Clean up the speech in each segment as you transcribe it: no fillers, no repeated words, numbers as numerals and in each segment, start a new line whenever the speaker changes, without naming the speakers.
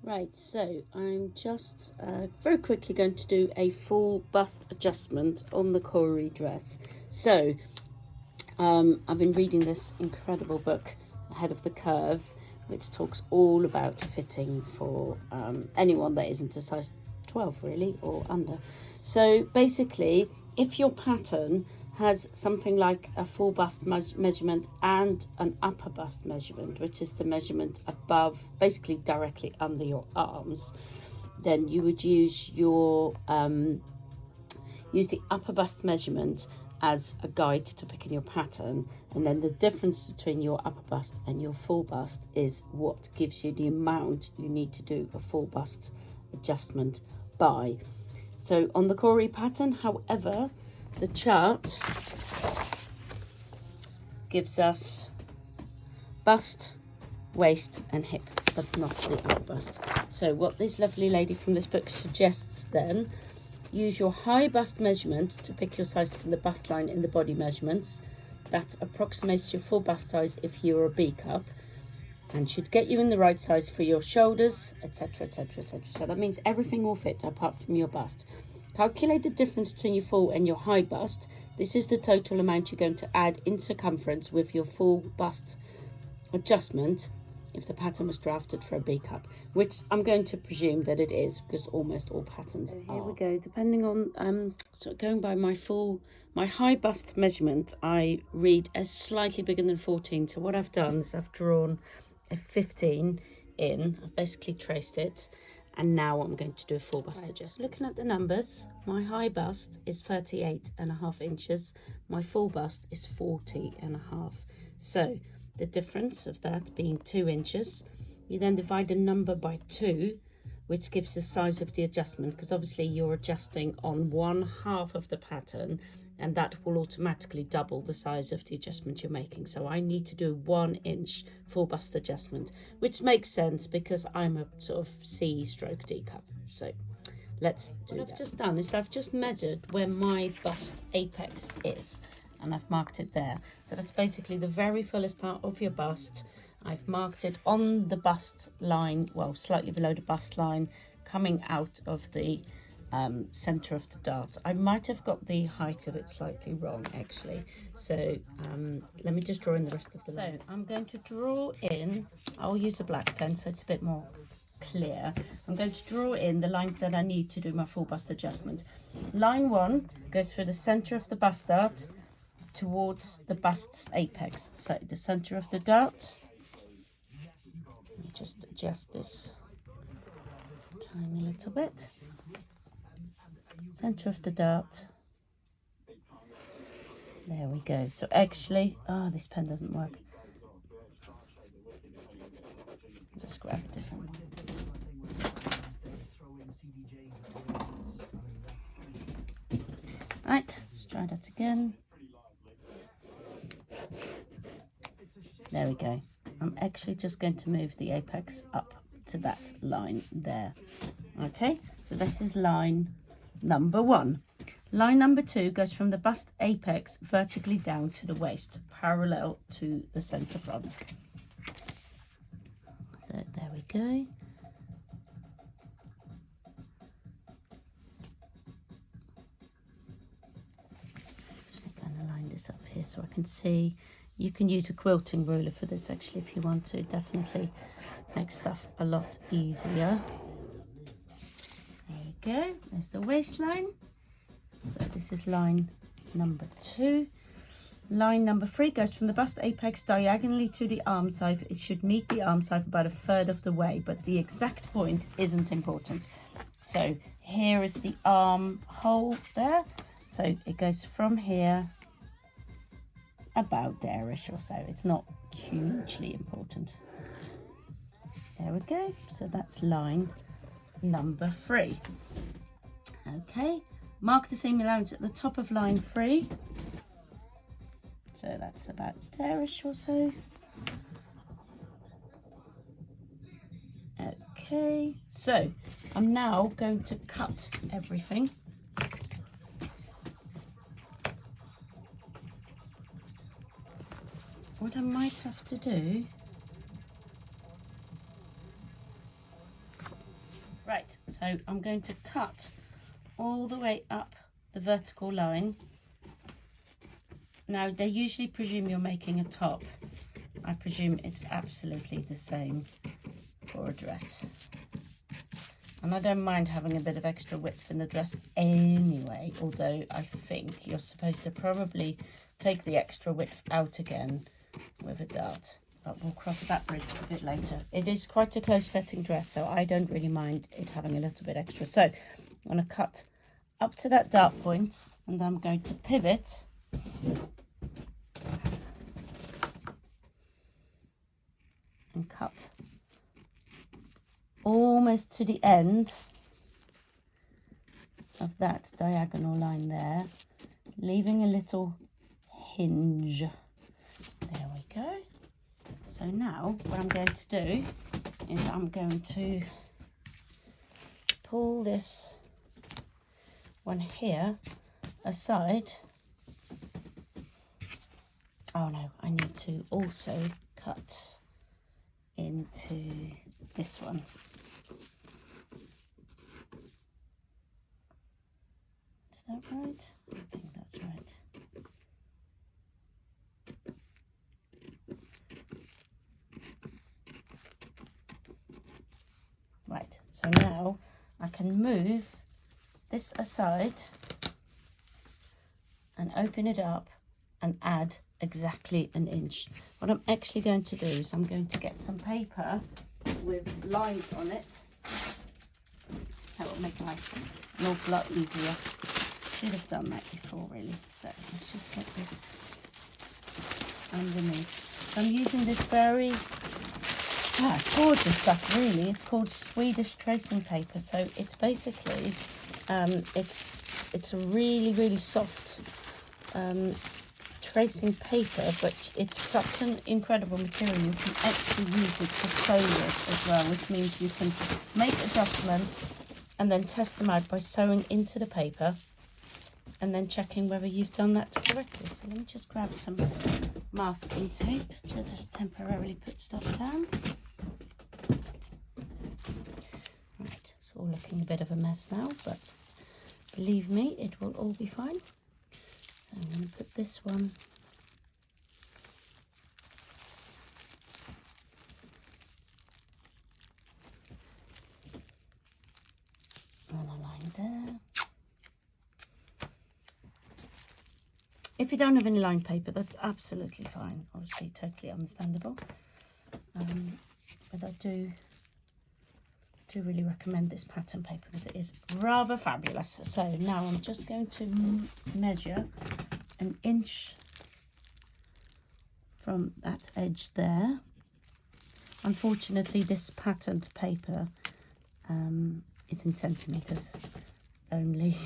Right, so I'm just very quickly going to do a full bust adjustment on the Corey dress. So I've been reading this incredible book, Ahead of the Curve, which talks all about fitting for anyone that isn't a size 12 really or under. So basically, if your pattern has something like a full bust measurement and an upper bust measurement, which is the measurement above, basically directly under your arms, then you would use your use the upper bust measurement as a guide to picking your pattern, and then the difference between your upper bust and your full bust is what gives you the amount you need to do a full bust adjustment by. So on the Corey pattern, however, the chart gives us bust, waist and hip, but not the upper bust. So what this lovely lady from this book suggests then, use your high bust measurement to pick your size from the bust line in the body measurements. That approximates your full bust size if you're a B cup, and should get you in the right size for your shoulders, etc, etc, etc. So that means everything will fit apart from your bust. Calculate the difference between your full and your high bust. This is the total amount you're going to add in circumference with your full bust adjustment if the pattern was drafted for a B cup, which I'm going to presume that it is, because almost all patterns are. Here we go. Depending on so going by my high bust measurement, I read as slightly bigger than 14. So what I've done is I've drawn a 15 in. I've basically traced it, and now I'm going to do a full bust adjustment. Looking at the numbers, my high bust is 38.5 inches, my full bust is 40.5. So the difference of that being 2 inches, you then divide the number by 2, which gives the size of the adjustment, because obviously you're adjusting on one half of the pattern, and that will automatically double the size of the adjustment you're making. So I need to do 1 inch full bust adjustment, which makes sense because I'm a sort of C stroke D cup. So let's do what I've just done is I've just measured where my bust apex is, and I've marked it there. So that's basically the very fullest part of your bust. I've marked it on the bust line, well, slightly below the bust line, coming out of the center of the dart. I might have got the height of it slightly wrong actually. So let me just draw in the rest of the line. So I'm going to draw in, I'll use a black pen so it's a bit more clear. I'm going to draw in the lines that I need to do my full bust adjustment. Line 1 goes through the center of the bust dart towards the bust's apex. So the center of the dart, let me just adjust this tiny little bit. Center of the dart, there we go. So actually, this pen doesn't work. Just grab a different one. Right, let's try that again. There we go. I'm actually just going to move the apex up to that line there. Okay, so this is line number 1. Line number 2 goes from the bust apex vertically down to the waist, parallel to the center front. So there we go. Just going to line this up here so I can see. You can use a quilting ruler for this actually if you want to. Definitely makes stuff a lot easier. There you go. There's the waistline. So this is line number 2. Line number 3 goes from the bust apex diagonally to the arm side. It should meet the arm side about 1/3 of the way, but the exact point isn't important. So here is the arm hole there. So it goes from here about there-ish or so. It's not hugely important. There we go. So that's line number 3. Okay, mark the seam allowance at the top of line 3. So that's about there-ish or so. Okay, so I'm now going to cut everything. What I might have to do Right, so I'm going to cut all the way up the vertical line. Now, they usually presume you're making a top. I presume it's absolutely the same for a dress. And I don't mind having a bit of extra width in the dress anyway, although I think you're supposed to probably take the extra width out again with a dart. But we'll cross that bridge a bit later. It is quite a close fitting dress, so I don't really mind it having a little bit extra. So I'm going to cut up to that dart point, and I'm going to pivot and cut almost to the end of that diagonal line there, leaving a little hinge. There we go. So now what I'm going to do is I'm going to pull this one here aside. Oh no, I need to also cut into this one. Is that right? I think that's right. Right, so now I can move this aside and open it up and add exactly an inch. What I'm actually going to do is I'm going to get some paper with lines on it. That will make life an awful lot easier. Should have done that before really. So let's just get this underneath. I'm using this very, it's gorgeous stuff really. It's called Swedish tracing paper. So it's basically, it's a really soft tracing paper, but it's such an incredible material. You can actually use it to sew with as well, which means you can make adjustments and then test them out by sewing into the paper and then checking whether you've done that correctly. So let me just grab some masking tape to just temporarily put stuff down. Right, it's all looking a bit of a mess now, but believe me, it will all be fine. So I'm going to put this one on a line there. If you don't have any line paper, that's absolutely fine. Obviously, totally understandable. But I do really recommend this pattern paper because it is rather fabulous. So now I'm just going to measure an inch from that edge there. Unfortunately, this patterned paper is in centimetres only.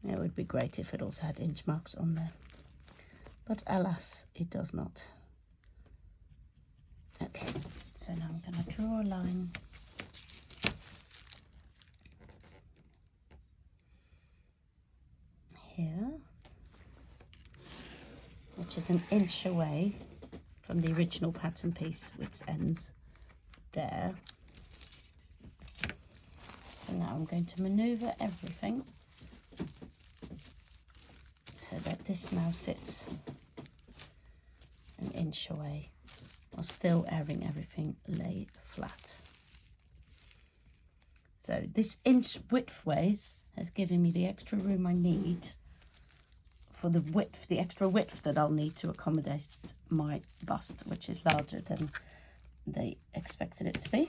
It would be great if it also had inch marks on there, but alas, it does not. Okay, so now I'm going to draw a line here, which is an inch away from the original pattern piece, which ends there. So now I'm going to manoeuvre everything so that this now sits an inch away, while still having everything lay flat. So this inch widthways has given me the extra room I need for the width, the extra width that I'll need to accommodate my bust, which is larger than they expected it to be.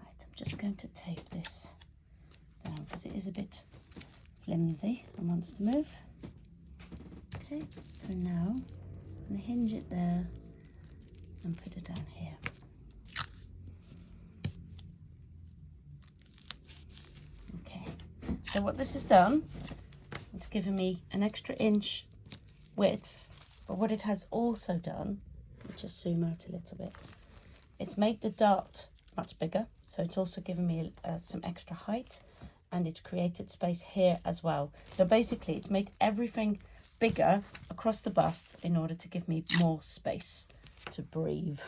Right, I'm just going to tape this down because it is a bit flimsy and wants to move. Okay, so now I'm going to hinge it there and put it down here. Okay, so what this has done, it's given me an extra inch width, but what it has also done, let me just zoom out a little bit, it's made the dart much bigger, so it's also given me some extra height, and it's created space here as well. So basically it's made everything bigger across the bust in order to give me more space to breathe,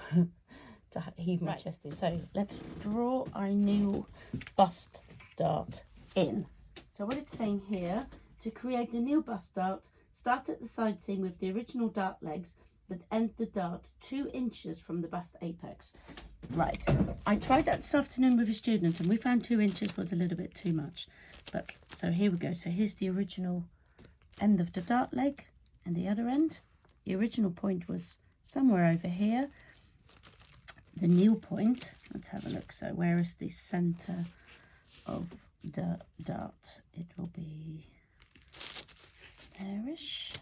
to heave my chest in. So let's draw our new bust dart in. So what it's saying here, to create a new bust dart, start at the side seam with the original dart legs, but end the dart 2 inches from the bust apex. Right, I tried that this afternoon with a student and we found 2 inches was a little bit too much. But so here we go. So here's the original end of the dart leg and the other end. The original point was somewhere over here. The new point, let's have a look. So where is the center of the dart? It will be there-ish.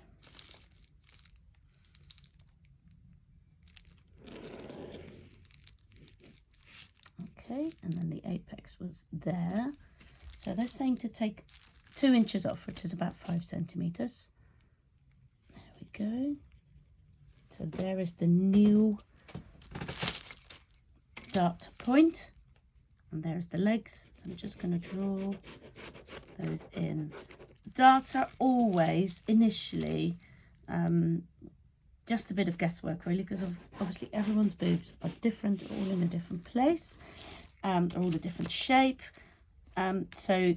Okay, and then the apex was there. So they're saying to take 2 inches off, which is about 5 centimeters. There we go. So there is the new dart point, and there's the legs. So I'm just going to draw those in. Darts are always initially just a bit of guesswork, really, because obviously everyone's boobs are different, all in a different place, are all a different shape. So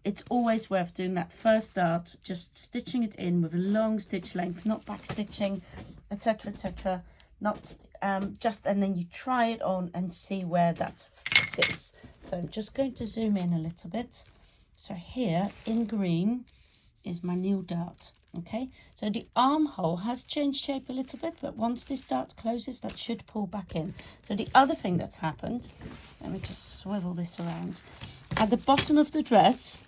it's always worth doing that first dart, just stitching it in with a long stitch length, not back stitching, etc., etc. Not just, and then you try it on and see where that sits. So I'm just going to zoom in a little bit. So here in green is my new dart. Okay, so the armhole has changed shape a little bit, but once this dart closes, that should pull back in. So the other thing that's happened, let me just swivel this around. At the bottom of the dress,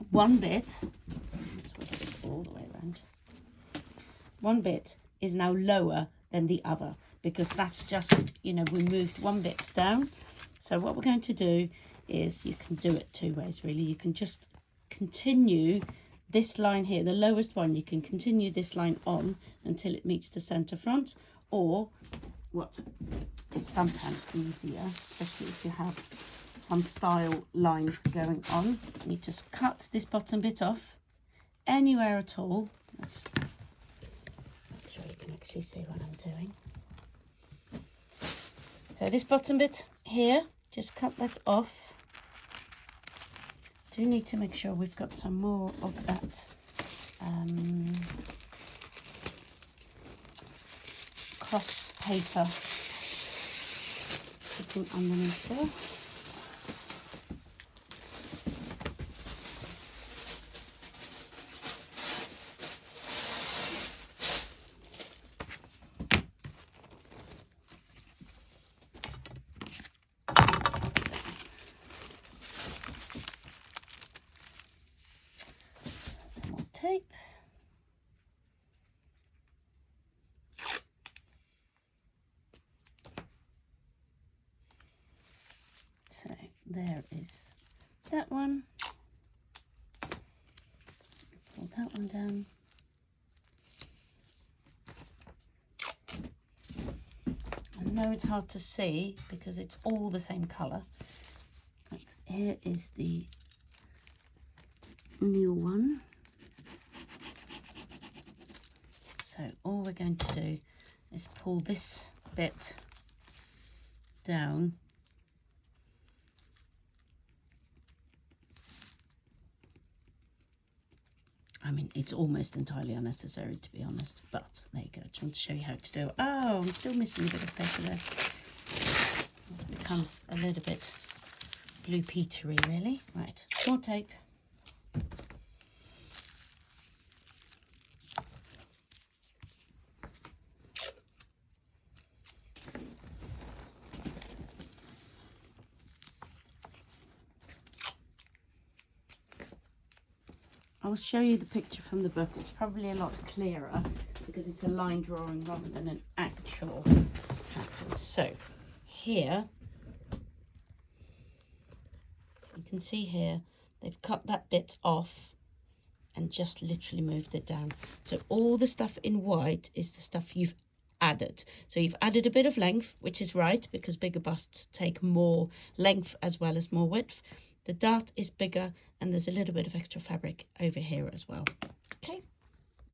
one bit, swivel this all the way around, one bit is now lower than the other, because that's just, you know, we moved one bit down. So what we're going to do is, you can do it 2 ways, really. You can just continue this line here, the lowest one, you can continue this line on until it meets the center front, or what is sometimes easier, especially if you have some style lines going on, you just cut this bottom bit off anywhere at all. Let's make sure you can actually see what I'm doing. So this bottom bit here, just cut that off. Do need to make sure we've got some more of that cross paper sitting underneath there. Tape. So there is that one. Pull that one down. I know it's hard to see because it's all the same colour. But here is the new one. So all we're going to do is pull this bit down. I mean, it's almost entirely unnecessary, to be honest, but there you go. I just want to show you how to do it. Oh, I'm still missing a bit of paper there. This becomes a little bit blue petery, really. Right, more tape. I'll show you the picture from the book. It's probably a lot clearer because it's a line drawing rather than an actual pattern. So here, you can see here, they've cut that bit off and just literally moved it down. So all the stuff in white is the stuff you've added. So you've added a bit of length, which is right because bigger busts take more length as well as more width. The dart is bigger and there's a little bit of extra fabric over here as well. Okay.